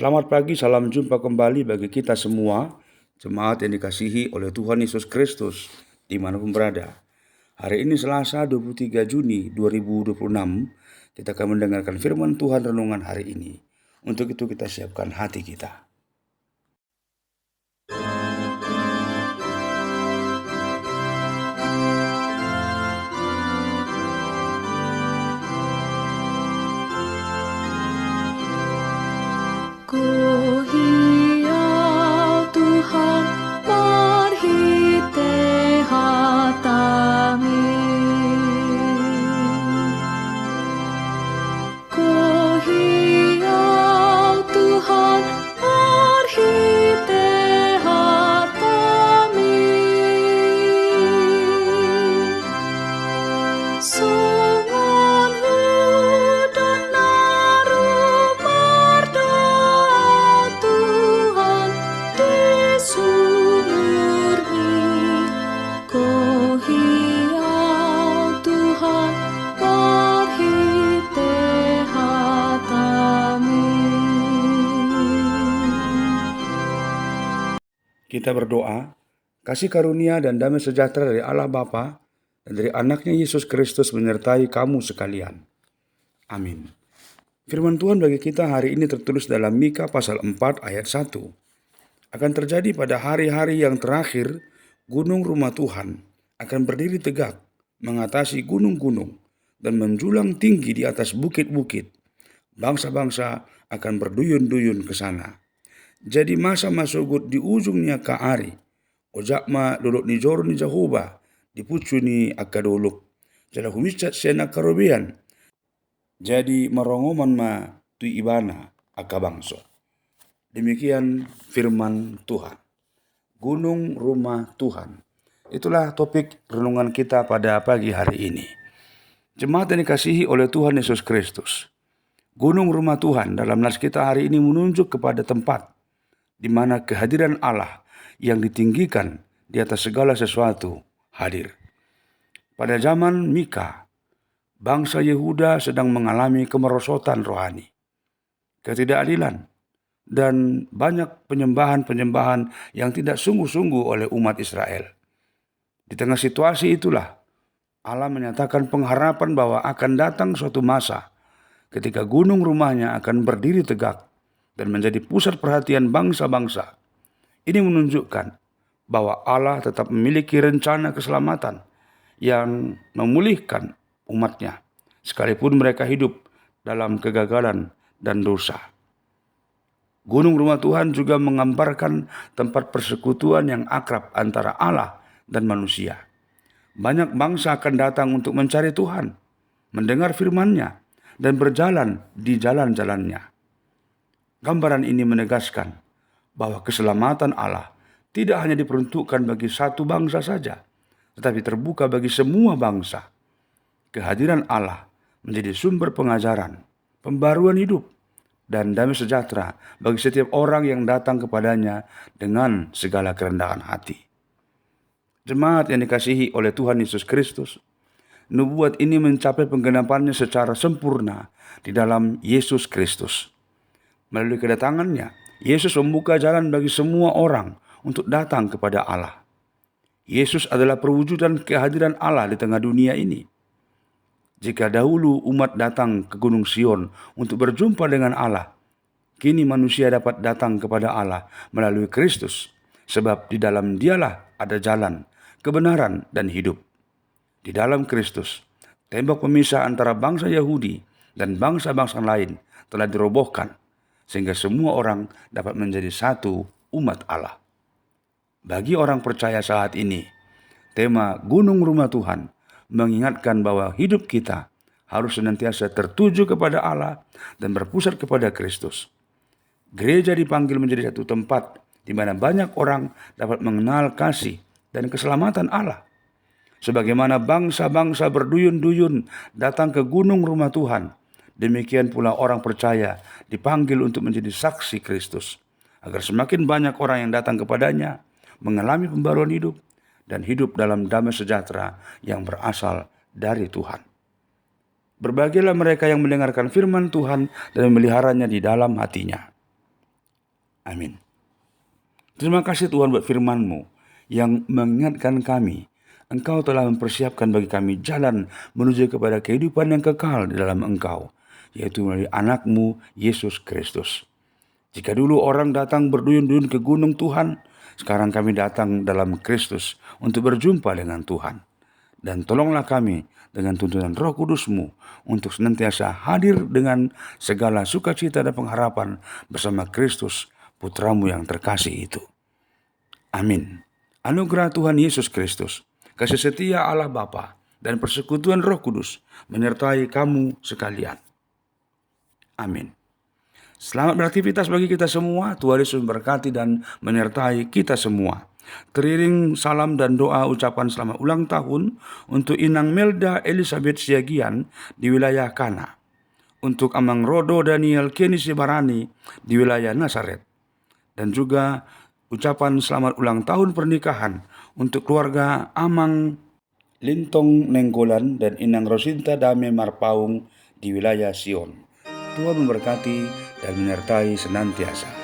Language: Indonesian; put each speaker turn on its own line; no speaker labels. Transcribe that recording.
Selamat pagi, salam jumpa kembali bagi kita semua, jemaat yang dikasihi oleh Tuhan Yesus Kristus, dimanapun berada. Hari ini Selasa 23 Juni 2026, kita akan mendengarkan firman Tuhan renungan hari ini. Untuk itu kita siapkan hati kita.
Ku hiau Tuhan marhite hatami. Ku hiau Tuhan marhite hatami. Sungun hudan naru berdoa Tuhan di sumurni. Ku hiau Tuhan marhite hatami.
Kita berdoa, kasih karunia dan damai sejahtera dari Allah Bapa dan dari anaknya Yesus Kristus menyertai kamu sekalian. Amin. Firman Tuhan bagi kita hari ini tertulis dalam Mika pasal 4 ayat 1. Akan terjadi pada hari-hari yang terakhir, gunung rumah Tuhan akan berdiri tegak, mengatasi gunung-gunung, dan menjulang tinggi di atas bukit-bukit. Bangsa-bangsa akan berduyun-duyun ke sana. Jadi masa masukut di ujungnya kaari, ojakma duduk ni joro ni Jehovah, di pucu ni akadoluk. Jala humiscat sena karobian, jadi marongoman ma tu ibana akabangso. Demikian firman Tuhan. Gunung rumah Tuhan. Itulah topik renungan kita pada pagi hari ini. Jemaat yang dikasihi oleh Tuhan Yesus Kristus. Gunung rumah Tuhan dalam nas kita hari ini menunjuk kepada tempat di mana kehadiran Allah yang ditinggikan di atas segala sesuatu hadir. Pada zaman Mika, bangsa Yehuda sedang mengalami kemerosotan rohani, ketidakadilan, dan banyak penyembahan-penyembahan yang tidak sungguh-sungguh oleh umat Israel. Di tengah situasi itulah, Allah menyatakan pengharapan bahwa akan datang suatu masa ketika gunung rumahnya akan berdiri tegak dan menjadi pusat perhatian bangsa-bangsa. Ini menunjukkan bahwa Allah tetap memiliki rencana keselamatan yang memulihkan umatnya, sekalipun mereka hidup dalam kegagalan dan dosa. Gunung rumah Tuhan juga menggambarkan tempat persekutuan yang akrab antara Allah dan manusia. Banyak bangsa akan datang untuk mencari Tuhan, mendengar firman-Nya, dan berjalan di jalan-jalannya. Gambaran ini menegaskan bahwa keselamatan Allah tidak hanya diperuntukkan bagi satu bangsa saja, tetapi terbuka bagi semua bangsa. Kehadiran Allah menjadi sumber pengajaran, pembaruan hidup, dan damai sejahtera bagi setiap orang yang datang kepadanya dengan segala kerendahan hati. Jemaat yang dikasihi oleh Tuhan Yesus Kristus, nubuat ini mencapai penggenapannya secara sempurna di dalam Yesus Kristus. Melalui kedatangannya, Yesus membuka jalan bagi semua orang untuk datang kepada Allah. Yesus adalah perwujudan kehadiran Allah di tengah dunia ini. Jika dahulu umat datang ke Gunung Sion untuk berjumpa dengan Allah, kini manusia dapat datang kepada Allah melalui Kristus, sebab di dalam Dialah ada jalan, kebenaran, dan hidup. Di dalam Kristus, tembok pemisah antara bangsa Yahudi dan bangsa-bangsa lain telah dirobohkan, sehingga semua orang dapat menjadi satu umat Allah. Bagi orang percaya saat ini, tema Gunung Rumah Tuhan mengingatkan bahwa hidup kita harus senantiasa tertuju kepada Allah dan berpusat kepada Kristus. Gereja dipanggil menjadi satu tempat di mana banyak orang dapat mengenal kasih dan keselamatan Allah. Sebagaimana bangsa-bangsa berduyun-duyun datang ke gunung rumah Tuhan, demikian pula orang percaya dipanggil untuk menjadi saksi Kristus, agar semakin banyak orang yang datang kepadanya mengalami pembaruan hidup dan hidup dalam damai sejahtera yang berasal dari Tuhan. Berbahagialah mereka yang mendengarkan firman Tuhan dan memeliharanya di dalam hatinya. Amin. Terima kasih Tuhan buat firman-Mu yang mengingatkan kami, Engkau telah mempersiapkan bagi kami jalan menuju kepada kehidupan yang kekal di dalam Engkau, yaitu melalui anak-Mu, Yesus Kristus. Jika dulu orang datang berduyun-duyun ke gunung Tuhan, sekarang kami datang dalam Kristus untuk berjumpa dengan Tuhan. Dan tolonglah kami dengan tuntunan Roh Kudus-Mu untuk senantiasa hadir dengan segala sukacita dan pengharapan bersama Kristus, Putra-Mu yang terkasih itu. Amin. Anugerah Tuhan Yesus Kristus, kasih setia Allah Bapa, dan persekutuan Roh Kudus menyertai kamu sekalian. Amin. Selamat beraktivitas bagi kita semua. Tuhan Yesus memberkati dan menyertai kita semua. Teriring salam dan doa ucapan selamat ulang tahun untuk Inang Melda Elizabeth Siagian di wilayah Kana. Untuk Amang Rodo Daniel Kenny Sibarani di wilayah Nazaret. Dan juga ucapan selamat ulang tahun pernikahan untuk keluarga Amang Lintong Nenggolan dan Inang Rosinta Dame Marpaung di wilayah Sion. Tuhan memberkati dan menyertai senantiasa.